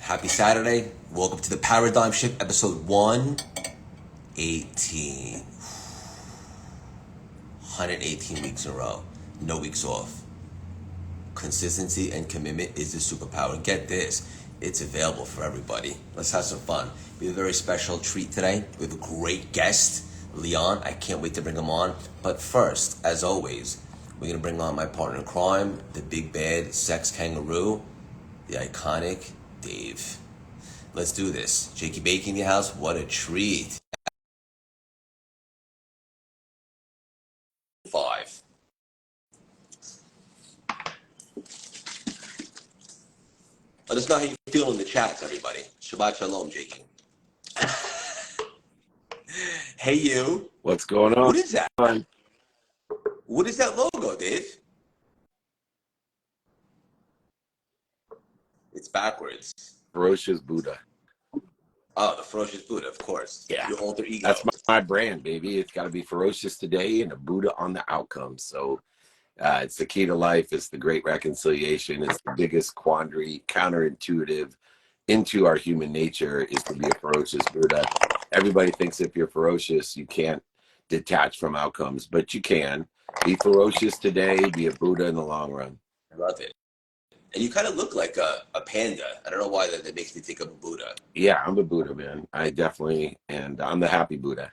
Happy Saturday. Welcome to the Paradigm Shift, episode 118. 118 weeks in a row. No weeks off. Consistency and commitment is the superpower. And get this, it's available for everybody. Let's have some fun. We have a very special treat today. We have a great guest, Leon. I can't wait to bring him on. But first, as always, we're going to bring on my partner in crime, the big bad sex kangaroo, the iconic Dave. Let's do this. Jakey Bacon in the house. What a treat. 5. Let us know how you feel in the chats, everybody. Shabbat shalom, Jakey. Hey, you. What's going on? What is that? What is that logo, Dave? It's backwards. Ferocious Buddha. Oh, the Ferocious Buddha, of course. Yeah. Your alter ego. That's my brand, baby. It's got to be ferocious today and a Buddha on the outcome. So it's the key to life. It's the great reconciliation. It's the biggest quandary, counterintuitive into our human nature is to be a ferocious Buddha. Everybody thinks if you're ferocious, you can't detach from outcomes, but you can. Be ferocious today, be a Buddha in the long run. I love it. And you kind of look like a panda. I don't know why that makes me think of a Buddha. Yeah, I'm a Buddha, man. I definitely, and I'm the happy Buddha.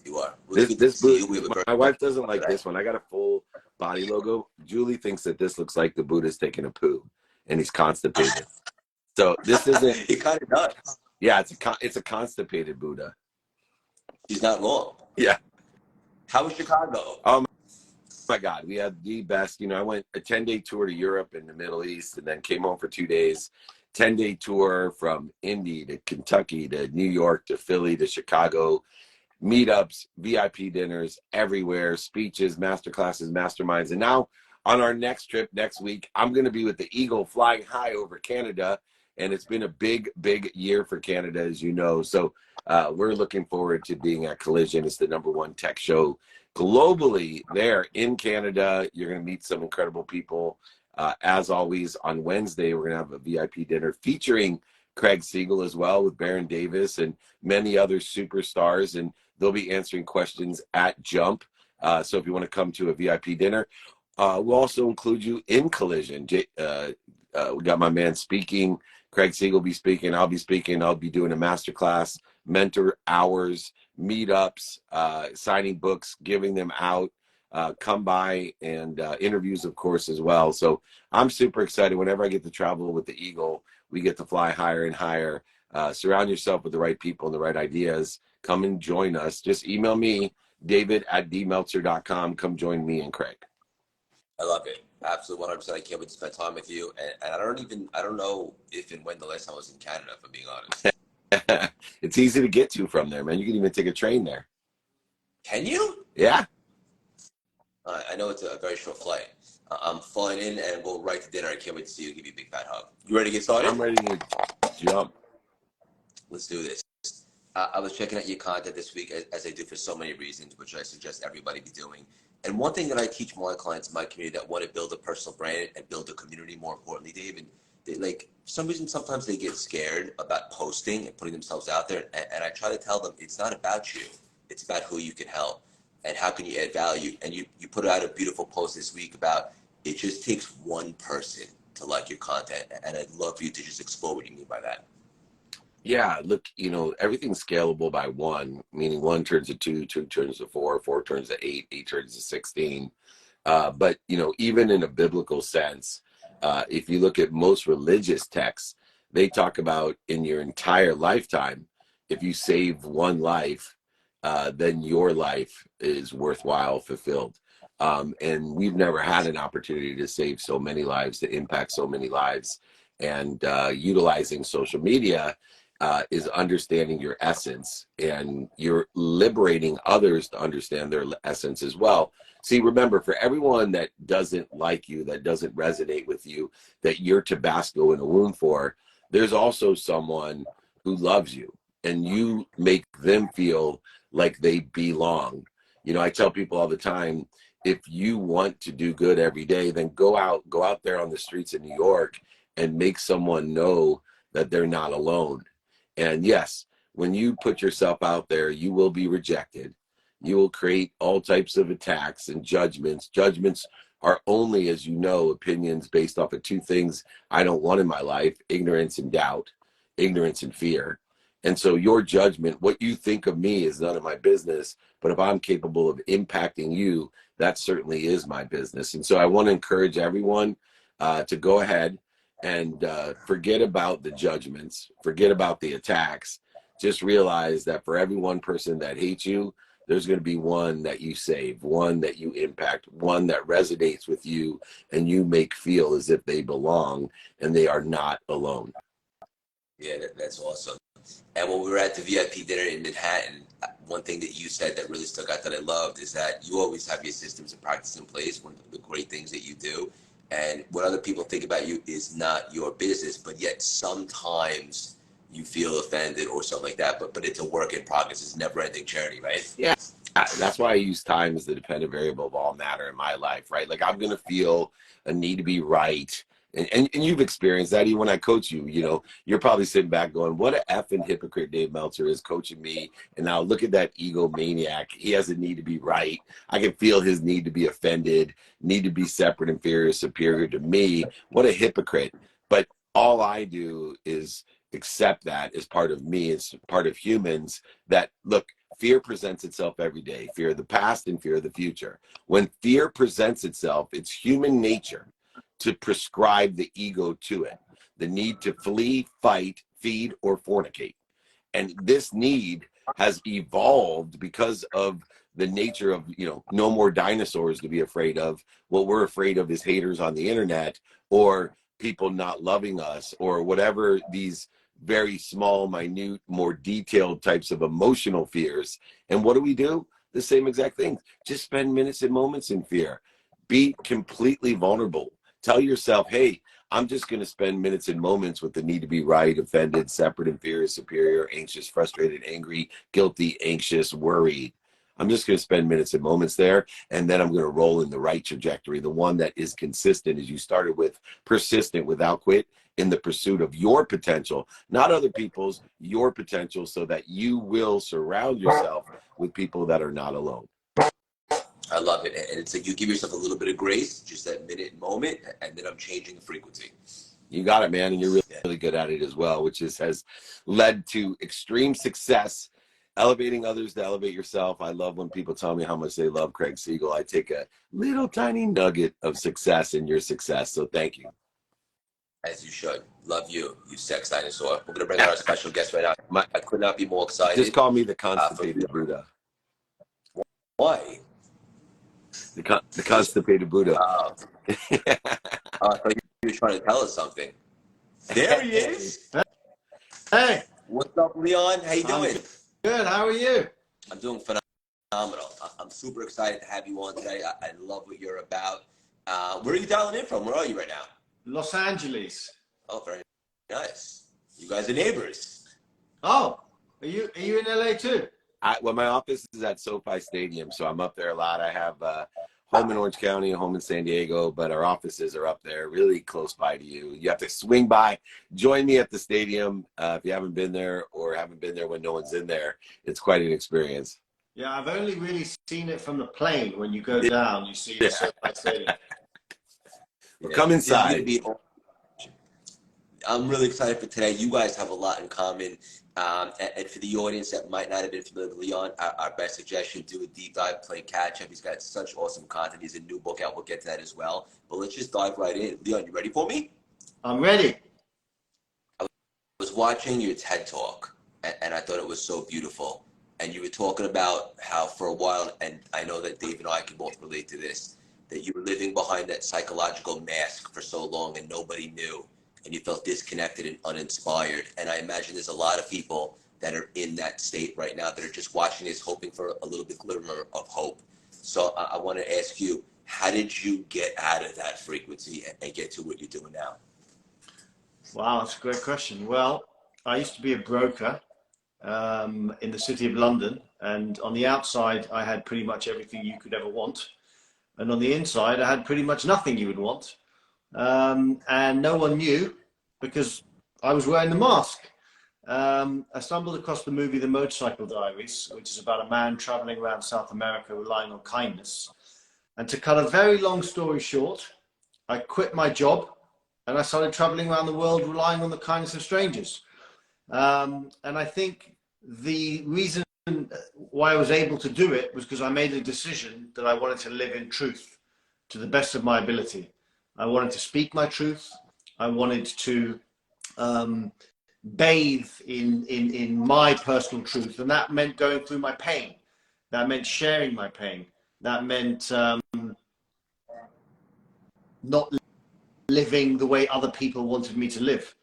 You are. This Buddha, my wife doesn't like this one. I got a full body logo. Julie thinks that this looks like the Buddha's taking a poo and he's constipated. So this isn't. It kind of does. Yeah, it's a constipated Buddha. She's not wrong. Yeah. How was Chicago? Oh my God, we had the best. You know, I went a 10-day tour to Europe and the Middle East, and then came home for 2 days. 10-day tour from Indy to Kentucky to New York to Philly to Chicago. Meetups, VIP dinners everywhere, speeches, master classes, masterminds. And now on our next trip next week, I'm going to be with the Eagle flying high over Canada. And it's been a big, big year for Canada, as you know. So we're looking forward to being at Collision. It's the #1 tech show globally there in Canada. You're going to meet some incredible people. As always, on Wednesday, we're going to have a VIP dinner featuring Craig Siegel as well with Baron Davis and many other superstars. And they'll be answering questions at Jump. So if you want to come to a VIP dinner, we'll also include you in Collision. We got my man speaking. Craig Siegel will be speaking. I'll be speaking. I'll be doing a masterclass, mentor hours, meetups, signing books, giving them out. Come by, and interviews, of course, as well. So I'm super excited. Whenever I get to travel with the Eagle, we get to fly higher and higher. Surround yourself with the right people and the right ideas. Come and join us. Just email me, david@dmeltzer.com. Come join me and Craig. I love it. Absolutely 100%. I can't wait to spend time with you. And I don't know if and when the last time I was in Canada, if I'm being honest. It's easy to get to from there, man. You can even take a train there. Can you? Yeah. I know it's a very short flight. I'm flying in and we'll right to dinner. I can't wait to see you. Give you a big fat hug. You ready to get started? I'm ready to jump. Let's do this. I was checking out your content this week, as I do for so many reasons, which I suggest everybody be doing. And one thing that I teach my clients in my community that want to build a personal brand and build a community, more importantly, Dave, and they, like, for some reason, sometimes they get scared about posting and putting themselves out there. And I try to tell them it's not about you. It's about who you can help and how can you add value. And you put out a beautiful post this week about it just takes one person to like your content. And I'd love for you to just explore what you mean by that. Yeah, look, you know, everything's scalable by 1, meaning 1 turns to 2, 2 turns to 4, 4 turns to 8, 8 turns to 16. But, you know, even in a biblical sense, if you look at most religious texts, they talk about in your entire lifetime, if you save 1 life, then your life is worthwhile, fulfilled. And we've never had an opportunity to save so many lives, to impact so many lives. And utilizing social media is understanding your essence, and you're liberating others to understand their essence as well. See, remember, for everyone that doesn't like you, that doesn't resonate with you, that you're Tabasco in a wound for, there's also someone who loves you, and you make them feel like they belong. You know, I tell people all the time, if you want to do good every day, then go out there on the streets of New York and make someone know that they're not alone. And yes, when you put yourself out there, you will be rejected. You will create all types of attacks and judgments. Judgments are only, as you know, opinions based off of two things I don't want in my life: ignorance and doubt, ignorance and fear. And so your judgment, what you think of me, is none of my business. But if I'm capable of impacting you, that certainly is my business. And so I want to encourage everyone to go ahead and forget about the judgments, forget about the attacks. Just realize that for every one person that hates you, there's going to be one that you save, one that you impact, one that resonates with you and you make feel as if they belong and they are not alone. Yeah, that's awesome. And when we were at the VIP dinner in Manhattan, one thing that you said that really stuck out that I loved is that you always have your systems and practice in place, one of the great things that you do. And what other people think about you is not your business, but yet sometimes you feel offended or something like that, but it's a work in progress. It's never ending journey, right? Yeah. That's why I use time as the dependent variable of all matter in my life, right? Like I'm going to feel a need to be right. And you've experienced that even when I coach you, you know, you're probably sitting back going, what a effing hypocrite Dave Meltzer is coaching me. And now look at that egomaniac. He has a need to be right. I can feel his need to be offended, need to be separate, inferior, superior to me. What a hypocrite. But all I do is accept that as part of me, as part of humans, that look, fear presents itself every day. Fear of the past and fear of the future. When fear presents itself, it's human nature to prescribe the ego to it. The need to flee, fight, feed, or fornicate. And this need has evolved because of the nature of, you know, no more dinosaurs to be afraid of. What we're afraid of is haters on the internet or people not loving us or whatever these very small, minute, more detailed types of emotional fears. And what do? The same exact thing. Just spend minutes and moments in fear. Be completely vulnerable. Tell yourself, hey, I'm just going to spend minutes and moments with the need to be right, offended, separate, inferior, superior, anxious, frustrated, angry, guilty, anxious, worried. I'm just going to spend minutes and moments there, and then I'm going to roll in the right trajectory, the one that is consistent, as you started with, persistent without quit, in the pursuit of your potential, not other people's, your potential, so that you will surround yourself with people that are not alone. I love it. And it's like you give yourself a little bit of grace, just that minute moment, and then I'm changing the frequency. You got it, man. And you're really good at it as well, which has led to extreme success, elevating others to elevate yourself. I love when people tell me how much they love Craig Siegel. I take a little tiny nugget of success in your success. So thank you. As you should. Love you, you sex dinosaur. We're going to bring on our special guest right now. I could not be more excited. Just call me the constipated Buddha. Why? The constipated Buddha. I thought you were trying to tell us something. There he is. Hey. What's up, Leon? How you doing? Good. How are you? I'm doing phenomenal. I'm super excited to have you on today. I love what you're about. Where are you dialing in from? Where are you right now? Los Angeles. Oh, very nice. You guys are neighbors. Oh, are you in LA too? Well, my office is at SoFi Stadium, so I'm up there a lot. I have home in Orange County, a home in San Diego, but our offices are up there, really close by to you. You have to swing by, join me at the stadium if you haven't been there or haven't been there when no one's in there. It's quite an experience. Yeah, I've only really seen it from the plane. When you go down, you see the SoFi Stadium. Well, come inside. I'm really excited for today. You guys have a lot in common. And for the audience that might not have been familiar with Leon, our best suggestion, do a deep dive, play catch up. He's got such awesome content. He's a new book out. We'll get to that as well. But let's just dive right in. Leon, you ready for me? I'm ready. I was watching your TED Talk, and I thought it was so beautiful. And you were talking about how for a while, and I know that Dave and I can both relate to this, that you were living behind that psychological mask for so long and nobody knew. And you felt disconnected and uninspired. And I imagine there's a lot of people that are in that state right now that are just watching this, hoping for a little bit glimmer of hope. So I want to ask you, how did you get out of that frequency and get to what you're doing now? Wow, that's a great question. Well, I used to be a broker in the city of London. And on the outside, I had pretty much everything you could ever want. And on the inside, I had pretty much nothing you would want. And no one knew because I was wearing the mask. I stumbled across the movie The Motorcycle Diaries, which is about a man traveling around South America relying on kindness. And to cut a very long story short, I quit my job and I started traveling around the world relying on the kindness of strangers. And I think the reason why I was able to do it was because I made a decision that I wanted to live in truth to the best of my ability. I wanted to speak my truth. I wanted to bathe in my personal truth. And that meant going through my pain. That meant sharing my pain. That meant not living the way other people wanted me to live.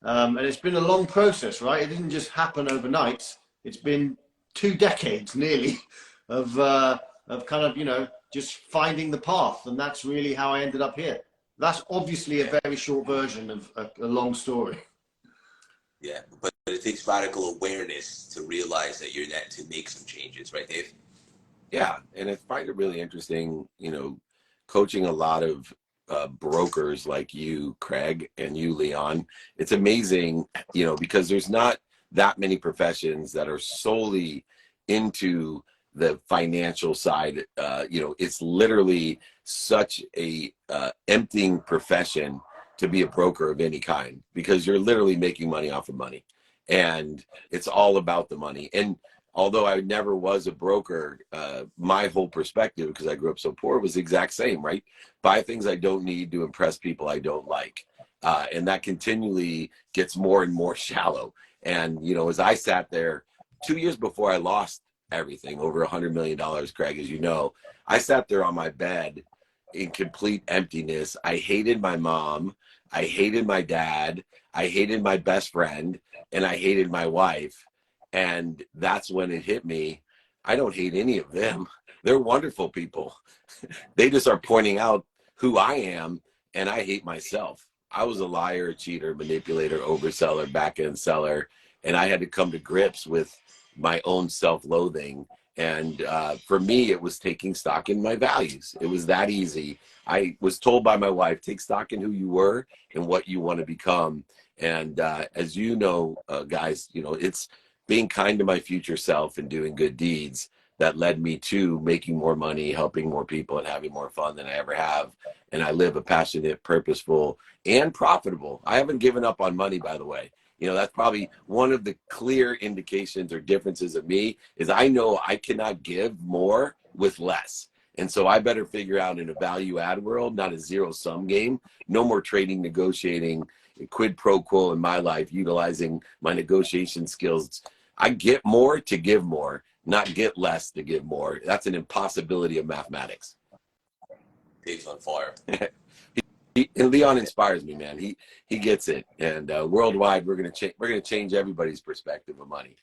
And it's been a long process, right? It didn't just happen overnight. It's been 2 decades nearly of kind of, you know, just finding the path. And that's really how I ended up here. That's obviously a very short version of a long story. Yeah, but it takes radical awareness to realize that you're that to make some changes, right, Dave? Yeah, and I find it really interesting, you know, coaching a lot of brokers like you, Craig, and you, Leon. It's amazing, you know, because there's not that many professions that are solely into the financial side. You know, it's literally such a emptying profession to be a broker of any kind, because you're literally making money off of money, and it's all about the money. And although I never was a broker, my whole perspective, because I grew up so poor, was the exact same, right? Buy things I don't need to impress people I don't like. And that continually gets more and more shallow. And, you know, as I sat there 2 years before I lost everything, over $100 million, Craig, as you know, I sat there on my bed in complete emptiness. I hated my mom. I hated my dad. I hated my best friend. And I hated my wife. And that's when it hit me. I don't hate any of them. They're wonderful people. They just are pointing out who I am, and I hate myself. I was a liar, a cheater, manipulator, overseller, back-end seller, and I had to come to grips with my own self-loathing. And for me, it was taking stock in my values. It was that easy. I was told by my wife, take stock in who you were and what you want to become. And as you know, guys, you know, it's being kind to my future self and doing good deeds that led me to making more money, helping more people, and having more fun than I ever have. And I live a passionate, purposeful, and profitable. I haven't given up on money, by the way. You know, that's probably one of the clear indications or differences of me, is I know I cannot give more with less. And so I better figure out, in a value add world, not a zero sum game, no more trading, negotiating, quid pro quo in my life, utilizing my negotiation skills. I get more to give more, not get less to give more. That's an impossibility of mathematics. Dave's on fire. And Leon inspires me, man. He gets it. And worldwide, we're gonna change everybody's perspective of money.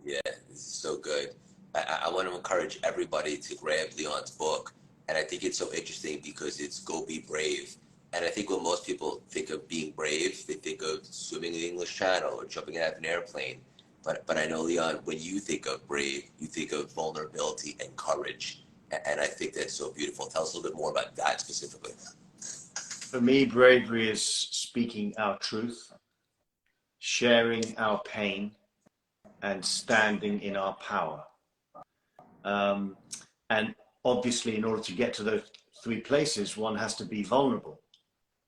Yeah, this is so good. I want to encourage everybody to grab Leon's book. And I think it's so interesting because it's Go Be Brave. And I think when most people think of being brave, they think of swimming in the English Channel or jumping out of an airplane. But I know, Leon, when you think of brave, you think of vulnerability and courage. And I think that's so beautiful. Tell us a little bit more about that specifically. For me, bravery is speaking our truth, sharing our pain, and standing in our power. And obviously, in order to get to those 3 places, one has to be vulnerable.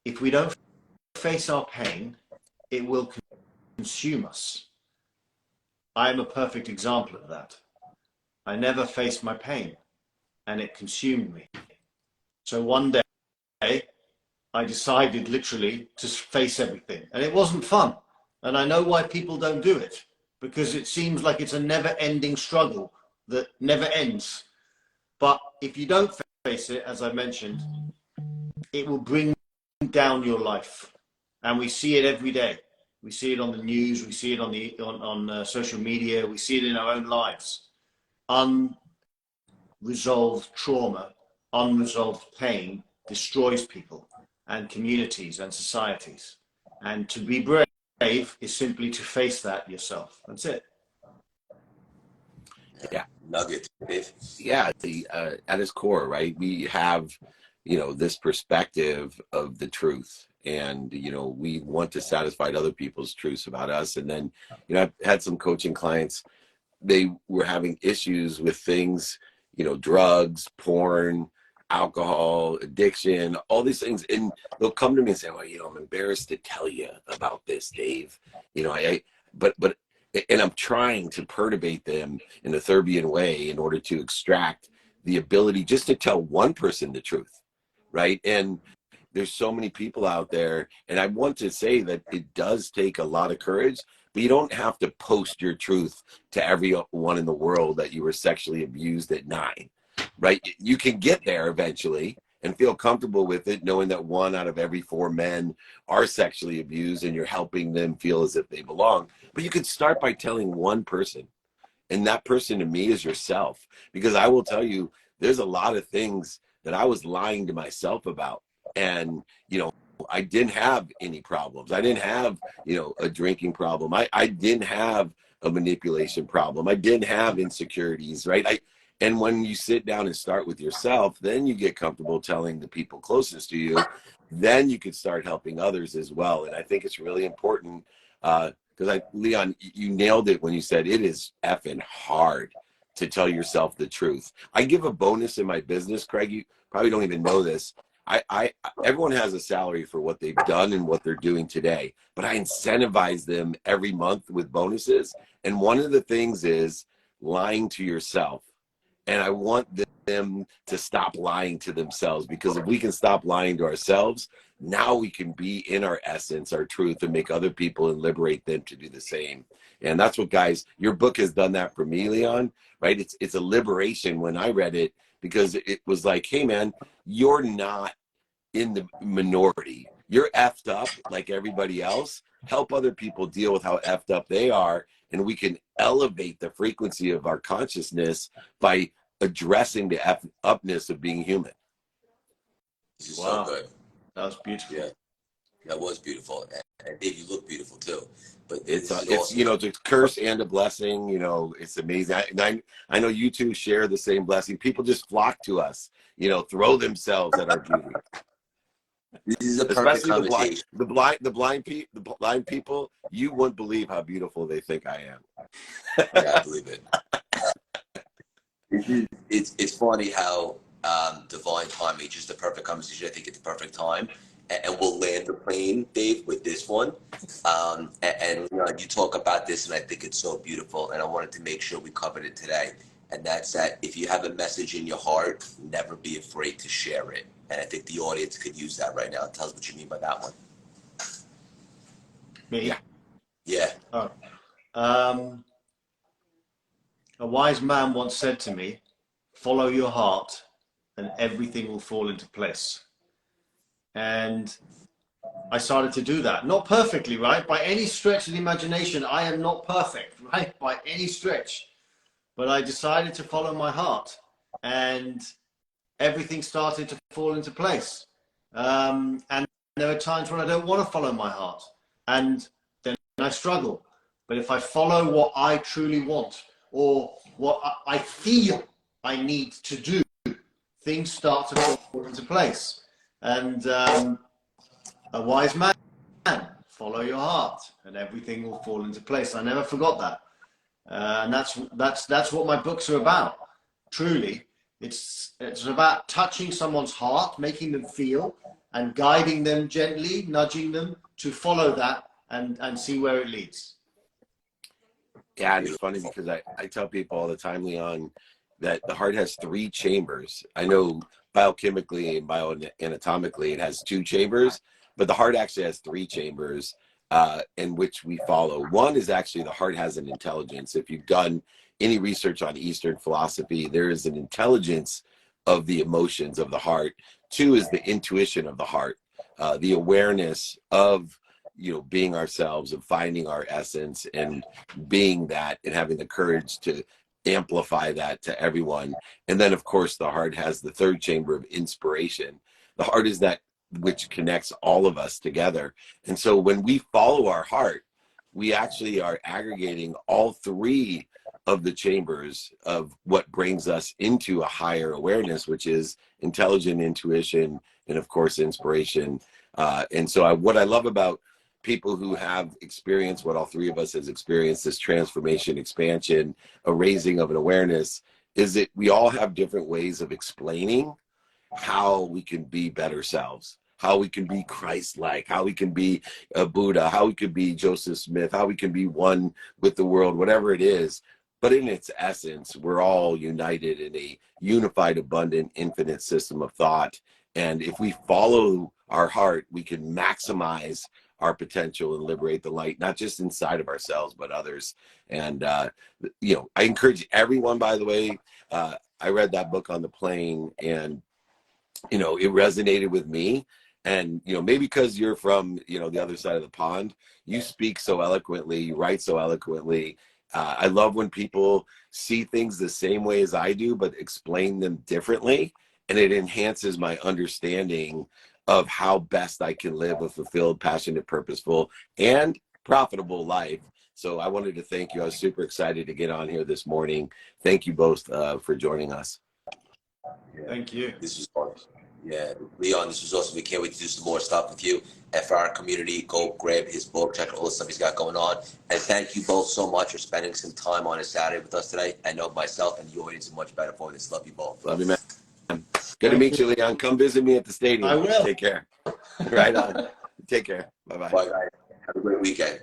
If we don't face our pain, it will consume us. I am a perfect example of that. I never faced my pain, and it consumed me. So one day, I decided literally to face everything, and it wasn't fun. And I know why people don't do it, because it seems like it's a never-ending struggle that never ends. But if you don't face it, as I mentioned, it will bring down your life. And we see it every day. We see it on the news. We see it on social media. We see it in our own lives. Unresolved trauma, unresolved pain destroys people and communities and societies. And to be brave is simply to face that yourself. That's it. Yeah. Nugget, Dave. Yeah. At its core, right? We have, you know, this perspective of the truth. And, you know, we want to satisfy other people's truths about us. And then, you know, I've had some coaching clients, they were having issues with things, you know, drugs, porn, alcohol, addiction, all these things. And they'll come to me and say, well, you know, I'm embarrassed to tell you about this, Dave. You know, but, and I'm trying to perturbate them in a Thurbian way in order to extract the ability just to tell one person the truth, right? And there's so many people out there, and I want to say that it does take a lot of courage, but you don't have to post your truth to everyone in the world that you were sexually abused at 9, right? You can get there eventually and feel comfortable with it, knowing that 1 out of every 4 men are sexually abused and you're helping them feel as if they belong. But you could start by telling one person, and that person to me is yourself, because I will tell you, there's a lot of things that I was lying to myself about. And, you know, I didn't have any problems. I didn't have, you know, a drinking problem. I didn't have a manipulation problem. I didn't have insecurities, right? And when you sit down and start with yourself, then you get comfortable telling the people closest to you. Then you can start helping others as well. And I think it's really important, because Leon, you nailed it when you said it is effing hard to tell yourself the truth. I give a bonus in my business, Craig. You probably don't even know this. Everyone has a salary for what they've done and what they're doing today, but I incentivize them every month with bonuses. And one of the things is lying to yourself. And I want them to stop lying to themselves, because if we can stop lying to ourselves, now we can be in our essence, our truth, and make other people and liberate them to do the same. And that's what, guys, your book has done that for me, Leon, right? It's a liberation when I read it, because it was like, hey, man, you're not in the minority. You're effed up like everybody else. Help other people deal with how effed up they are, and we can elevate the frequency of our consciousness by addressing the effed upness of being human. This is Wow. so good. That was beautiful. Yeah, that was beautiful. And Dave, you look beautiful too. But It's this is it's awesome. you know, it's a curse and a blessing. You know, it's amazing. I know you two share the same blessing. People just flock to us. You know, throw themselves at our beauty. This is a perfect Especially conversation. the blind people. You wouldn't believe how beautiful they think I am. Yeah, I believe it. It's funny how divine timing, just the perfect conversation. I think it's the perfect time, and we'll land the plane, Dave, with this one. And you know, you talk about this, and I think it's so beautiful. And I wanted to make sure we covered it today. And that's that if you have a message in your heart, never be afraid to share it. And I think the audience could use that right now. Tell us what you mean by that one. Me? Yeah. Yeah. Oh. A wise man once said to me, follow your heart and everything will fall into place. And I started to do that. Not perfectly, right? By any stretch of the imagination, I am not perfect, right? By any stretch. But I decided to follow my heart, and everything started to fall into place. And there are times when I don't want to follow my heart, and then I struggle. But if I follow what I truly want, or what I feel I need to do, things start to fall into place. And a wise man, follow your heart, and everything will fall into place. I never forgot that. And that's what my books are about. Truly, it's about touching someone's heart, making them feel, and guiding them gently, nudging them to follow that and see where it leads. Yeah, and it's funny because I tell people all the time, Leon, that the heart has 3 chambers. I know biochemically and bioanatomically it has 2 chambers, but the heart actually has 3 chambers in which we follow. One is actually the heart has an intelligence. If you've done any research on Eastern philosophy, there is an intelligence of the emotions of the heart. 2 is the intuition of the heart, the awareness of, you know, being ourselves, of finding our essence and being that, and having the courage to amplify that to everyone. And then of course the heart has the 3rd chamber of inspiration. The heart is that which connects all of us together. And so when we follow our heart, we actually are aggregating all 3 of the chambers of what brings us into a higher awareness, which is intelligent intuition and of course inspiration. And so what I love about people who have experienced what all three of us has experienced, this transformation, expansion, a raising of an awareness, is that we all have different ways of explaining how we can be better selves, how we can be Christ-like, how we can be a Buddha, how we can be Joseph Smith, how we can be one with the world, whatever it is. But in its essence, we're all united in a unified, abundant, infinite system of thought. And if we follow our heart, we can maximize our potential and liberate the light, not just inside of ourselves, but others. And, I encourage everyone, by the way, I read that book on the plane, and it resonated with me. And, maybe because you're from, the other side of the pond, you speak so eloquently, you write so eloquently. I love when people see things the same way as I do, but explain them differently. And it enhances my understanding of how best I can live a fulfilled, passionate, purposeful, and profitable life. So I wanted to thank you. I was super excited to get on here this morning. Thank you both for joining us. Yeah. Thank you. This was awesome. Yeah, Leon, this was awesome. We can't wait to do some more stuff with you. And for our community, go grab his book, check out all the stuff he's got going on. And thank you both so much for spending some time on a Saturday with us today. I know myself and the audience is much better for this. Love you both. Love you, man. Good to meet you, Leon. Come visit me at the stadium. I will. Take care. Right on. Take care. Bye-bye. Bye, guys. Have a great weekend.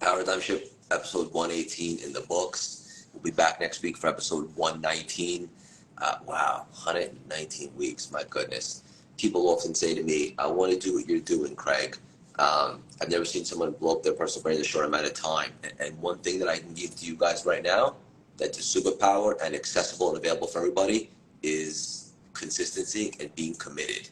Paradigm Shift, episode 118 in the books. We'll be back next week for episode 119. Wow, 119 weeks, my goodness. People often say to me, I want to do what you're doing, Craig. I've never seen someone blow up their personal brand in a short amount of time. And one thing that I can give to you guys right now, that's a superpower and accessible and available for everybody, is consistency and being committed.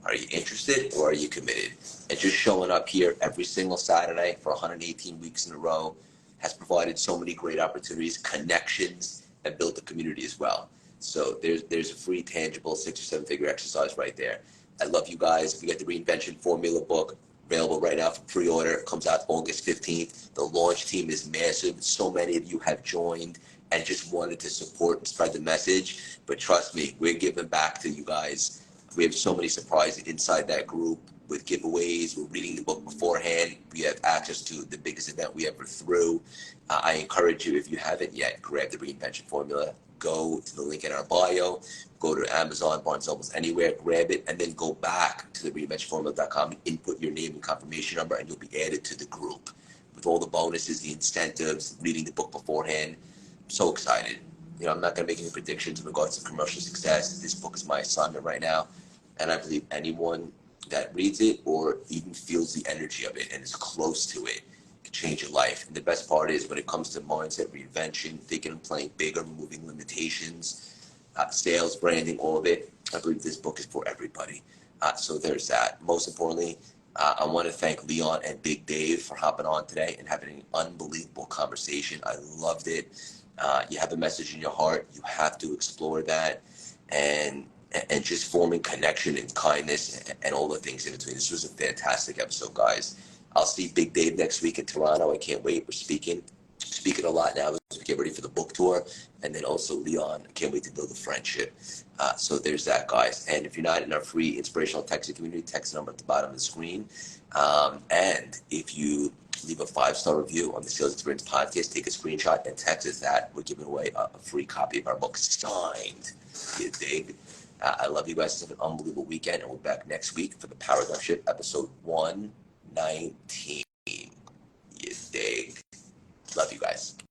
Are you interested or are you committed? And just showing up here every single Saturday for 118 weeks in a row has provided so many great opportunities, connections, and built a community as well. So there's a free, tangible 6 or 7 figure exercise right there. I love you guys. We got the Reinvention Formula book available right now for pre-order. It comes out August 15th. The launch team is massive. So many of you have joined and just wanted to support and spread the message. But trust me, we're giving back to you guys. We have so many surprises inside that group with giveaways. We're reading the book beforehand. We have access to the biggest event we ever threw. I encourage you, if you haven't yet, grab the Reinvention Formula. Go to the link in our bio, go to Amazon, Barnes & Nobles, anywhere, grab it, and then go back to the reinventionformula.com and input your name and confirmation number, and you'll be added to the group with all the bonuses, the incentives, reading the book beforehand. I'm so excited. I'm not going to make any predictions in regards to commercial success. This book is my assignment right now, and I believe anyone that reads it or even feels the energy of it and is close to it can change your life. And the best part is when it comes to mindset, reinvention, thinking and playing bigger, removing limitations, sales, branding, all of it, I believe this book is for everybody. So there's that. Most importantly, I want to thank Leon and Big Dave for hopping on today and having an unbelievable conversation. I loved it. You have a message in your heart. You have to explore that and just forming connection and kindness and all the things in between. This was a fantastic episode, guys. I'll see Big Dave next week in Toronto. I can't wait. We're speaking a lot now as we get ready for the book tour. And then also Leon, I can't wait to build a friendship. So there's that, guys. And if you're not in our free inspirational texting community, text the number at the bottom of the screen. And if you leave a 5-star review on the Sales Experience podcast, take a screenshot and text us that. We're giving away a free copy of our book signed. You dig? I love you guys. Have an unbelievable weekend, and we're back next week for the Paradigm Shift episode 119. You dig? Love you guys.